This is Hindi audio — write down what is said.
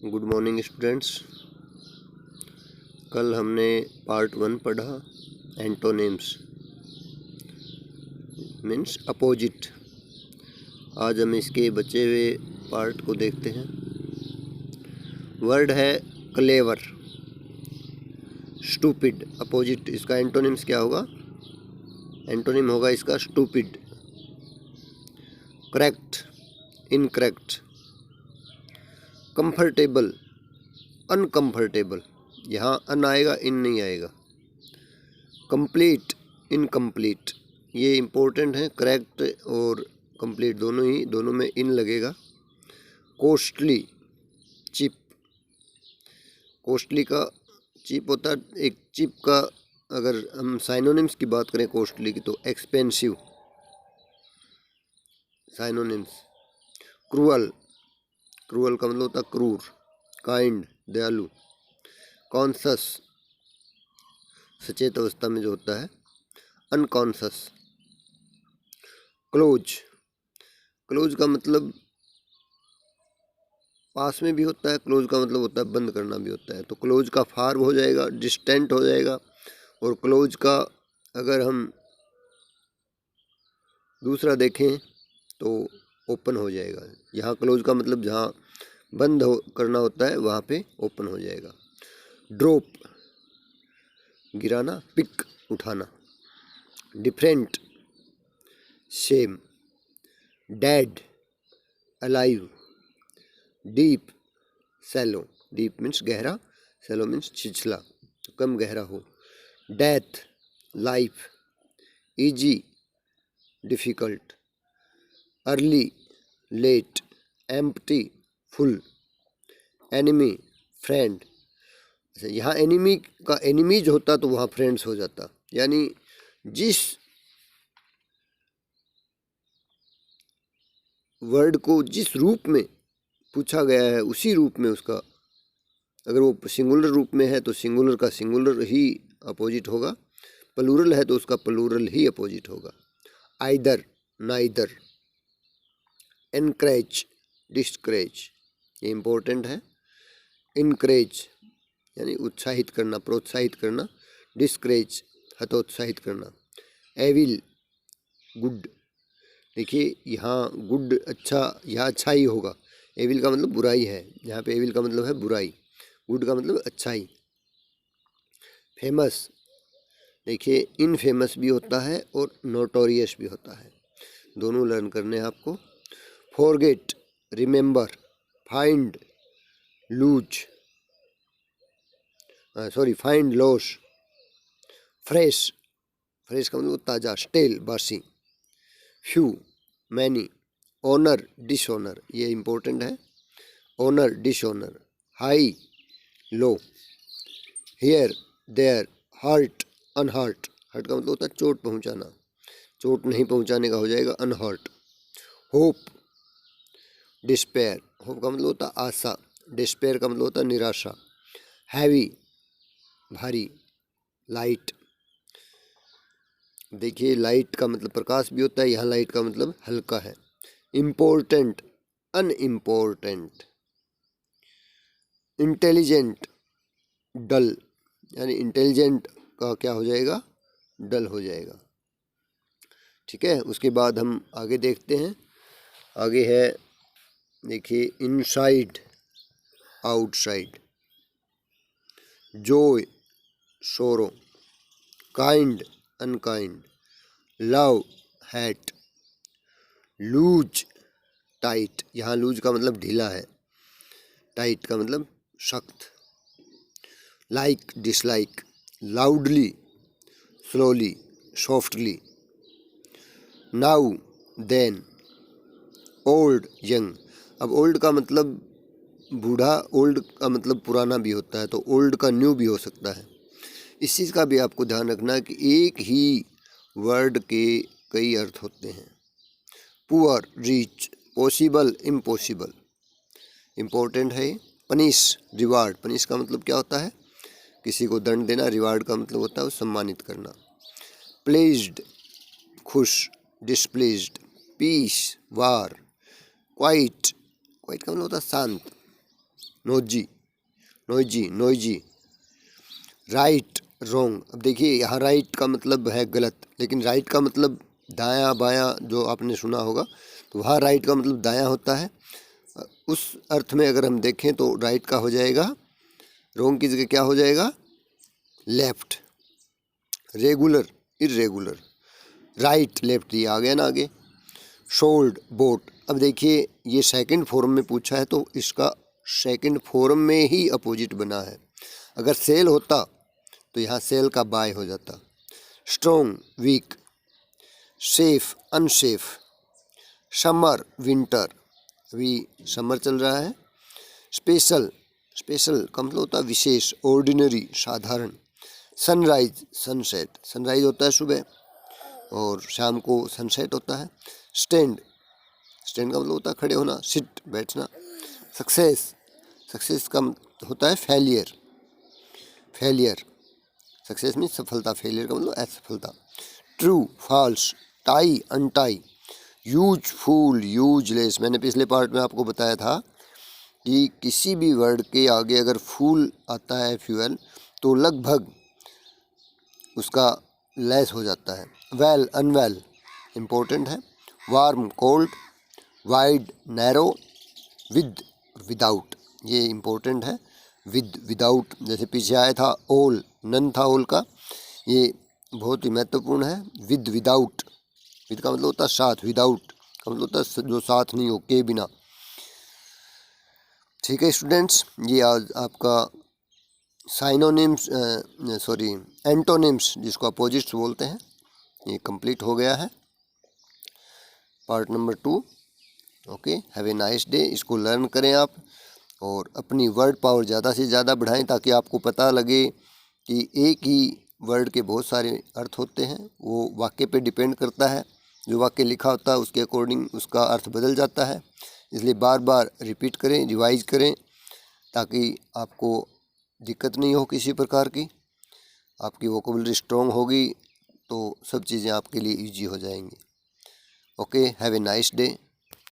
Good morning students. कल हमने पार्ट 1 पढ़ा, एंटोनिम्स मीन्स अपोजिट। आज हम इसके बचे हुए पार्ट को देखते हैं। वर्ड है क्लेवर, स्टूपिड। अपोजिट इसका एंटोनिम्स क्या होगा? एंटोनिम होगा इसका stupid. Correct, incorrect. Comfortable, uncomfortable. यहाँ अन आएगा, इन नहीं आएगा। Complete, incomplete. ये इम्पोर्टेंट है। करेक्ट और कंप्लीट दोनों में इन लगेगा। Costly, cheap. कॉस्टली का चीप होता है। एक चीप का अगर हम साइनोनिम्स की बात करें कॉस्टली की, तो एक्सपेंसिव साइनोनिम्स। क्रूअल, क्रूअल का मतलब होता है क्रूर। काइंड, दयालु। कॉन्शस, सचेत अवस्था में जो होता है। अनकॉन्शस। क्लोज, क्लोज का मतलब पास में भी होता है। क्लोज का मतलब होता है बंद करना भी होता है। तो क्लोज का फार हो जाएगा, डिस्टेंट हो जाएगा। और क्लोज का अगर हम दूसरा देखें तो ओपन हो जाएगा। यहाँ क्लोज का मतलब जहाँ बंद करना होता है वहाँ पे ओपन हो जाएगा। ड्रॉप, गिराना। पिक, उठाना। Different, same. Dead, alive. Deep, shallow. Deep means गहरा, सैलो मीन्स छिछला, तो कम गहरा हो। Death, life. Easy, difficult. Early, late. Empty, full. Enemy, friend. यहाँ एनिमी का एनिमीज होता तो वहाँ फ्रेंड्स हो जाता। यानी जिस वर्ड को जिस रूप में पूछा गया है उसी रूप में उसका, अगर वो सिंगुलर रूप में है तो सिंगुलर का सिंगुलर ही अपोजिट होगा। प्लूरल है तो उसका प्लूरल ही अपोजिट होगा। Either, neither. Encourage, discourage. ये इम्पोर्टेंट है। इनकरेज यानी उत्साहित करना, प्रोत्साहित करना। डिस्करेज, हतोत्साहित करना। Evil, good. देखिए यहाँ गुड अच्छा, यहाँ अच्छा ही होगा। एविल का मतलब बुराई है, यहाँ पे एविल का मतलब है बुराई। गुड का मतलब अच्छाई। फेमस, देखिए इनफेमस भी होता है और नोटोरियस भी होता है, दोनों लर्न करने हैं आपको। Forget, remember. Find, lose, sorry find, loss. Fresh, fresh का मतलब ताज़ा। स्टेल, बासी। Few, many. Honour, dishonour. ये इम्पोर्टेंट है। Honour, dishonour. High, low. Here, there. Hurt, unhurt. Hurt का मतलब होता है चोट पहुंचाना, चोट नहीं पहुंचाने का हो जाएगा अनहर्ट। Hope, despair. होप का मतलब होता है आशा, डिस्पेयर का मतलब होता है निराशा। हैवी, भारी। लाइट, देखिए लाइट का मतलब प्रकाश भी होता है, यहाँ लाइट का मतलब हल्का है। Important, unimportant. इंटेलिजेंट, डल। यानी इंटेलिजेंट का क्या हो जाएगा? डल हो जाएगा। ठीक है, उसके बाद हम आगे देखते हैं। आगे है देखिए inside, outside. Joy, sorrow. Kind, unkind. Love, hate. Loose, tight. यहाँ लूज का मतलब ढीला है, टाइट का मतलब सख्त। Like, dislike. Loudly, slowly, softly. Now, then. Old, young. अब ओल्ड का मतलब बूढ़ा, ओल्ड का मतलब पुराना भी होता है, तो ओल्ड का न्यू भी हो सकता है। इस चीज़ का भी आपको ध्यान रखना है कि एक ही वर्ड के कई अर्थ होते हैं। Poor, rich. Possible, impossible. Important है। Punish, reward. पनिश का मतलब क्या होता है? किसी को दंड देना। रिवार्ड का मतलब होता है सम्मानित करना। प्लेज्ड, खुश। डिस्प्लेज्ड। पीस, वार। क्वाइट, क्वाइट का मतलब होता है शांत। Nosy, noisy, noisy. Right, wrong. अब देखिए यहाँ राइट का मतलब है गलत, लेकिन राइट का मतलब दायां बायां जो आपने सुना होगा, तो वहाँ राइट का मतलब दायां होता है। उस अर्थ में अगर हम देखें तो राइट का हो जाएगा, रॉन्ग की जगह क्या हो जाएगा, left. Regular, irregular. Right, left, ये आ गया ना आगे। Sold, bought. अब देखिए ये सेकंड फॉर्म में पूछा है तो इसका सेकंड फॉर्म में ही अपोजिट बना है। अगर सेल होता तो यहाँ सेल का बाय हो जाता। Strong, weak. Safe, unsafe. Summer, winter, अभी समर चल रहा है। स्पेशल, स्पेशल का मतलब होता है विशेष, ऑर्डिनरी, साधारण। सनराइज, सनसेट, सनराइज होता है सुबह और शाम को सनसेट होता है। स्टैंड, स्टैंड का मतलब होता है खड़े होना, सिट, बैठना। सक्सेस, सक्सेस का होता है फेलियर, फेलियर। सक्सेस मीन्स सफलता, फेलियर का मतलब असफलता। True, false. Tie, untie. Useful, useless. मैंने पिछले पार्ट में आपको बताया था कि किसी भी वर्ड के आगे अगर फूल आता है फ्यूअल तो लगभग उसका लेस हो जाता है। वेल, अनवेल, इम्पोर्टेंट है। Warm, cold. Wide, narrow. With, without, ये इम्पोर्टेंट है। विद, विदाउट, जैसे पीछे आया था ऑल, नन था ऑल का, ये बहुत ही महत्वपूर्ण है। विद, विदाउट, विद का मतलब होता है साथ, विदाउट का मतलब होता है जो साथ नहीं हो, के बिना। ठीक है स्टूडेंट्स, ये आज आपका साइनोनिम्स, सॉरी एंटोनिम्स जिसको अपोजिट्स बोलते हैं, ये कंप्लीट हो गया है part number 2। Okay, have a nice day. इसको लर्न करें आप और अपनी वर्ड पावर ज़्यादा से ज़्यादा बढ़ाएं ताकि आपको पता लगे कि एक ही वर्ड के बहुत सारे अर्थ होते हैं। वो वाक्य पे डिपेंड करता है, जो वाक्य लिखा होता है उसके अकॉर्डिंग उसका अर्थ बदल जाता है। इसलिए बार बार रिपीट करें, रिवाइज करें ताकि आपको दिक्कत नहीं हो किसी प्रकार की। आपकी वोकेबलरी स्ट्रॉन्ग होगी तो सब चीज़ें आपके लिए ईजी हो जाएंगी। Okay, have a nice day.